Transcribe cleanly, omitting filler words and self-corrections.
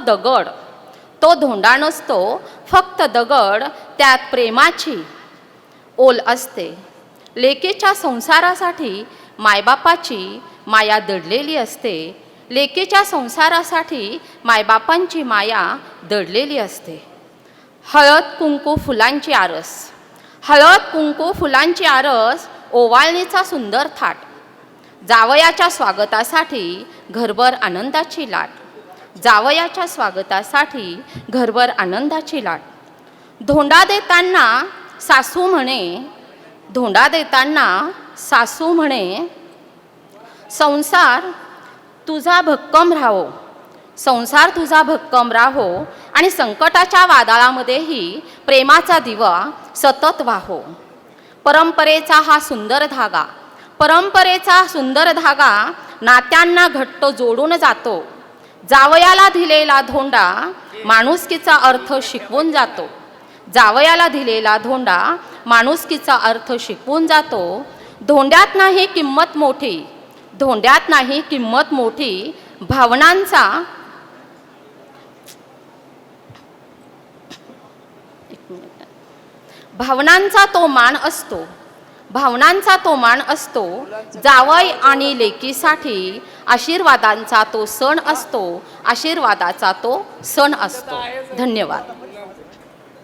दगड, तो धोंडा नसतो फक्त दगड, त्यात प्रेमाची ओल असते. लेकीच्या संसारासाठी मायबापाची माया दडलेली असते. लेकीच्या संसारासाठी मायबापांची माया दडलेली असते. हळद कुंकू फुलांची आरस, हळद कुंकू फुलांची आरस, ओवाळणीचा सुंदर थाट, जावयाच्या स्वागतासाठी घरभर आनंदाची लाट, जावयाच्या स्वागतासाठी घरभर आनंदाची लाट. धोंडा देताना सासू म्हणे, धोंडा देताना सासू म्हणे, संसार तुझा भक्कम राहो, संसार तुझा भक्कम राहो आणि संकटाच्या वादळामध्येही प्रेमाचा दिवा सतत वाहो. परंपरेचा हा सुंदर धागा, परंपरेचा सुंदर धागा नात्यांना घट्ट जोडून जातो. जावयाला दिलेला धोंडा माणुसकीचा अर्थ शिकवून जातो. जावयाला दिलेला धोंडा माणुसकीचा अर्थ शिकवून जातो. धोंड्यात नाही किंमत मोठी, धोंड्यात नाही किंमत मोठी, भावनांचा भावनांचा तो मान असतो, भावनांचा तो मान असतो. जावई आणि लेकीसाठी आशीर्वादांचा तो सण असतो, आशीर्वादाचा तो सण असतो. धन्यवाद.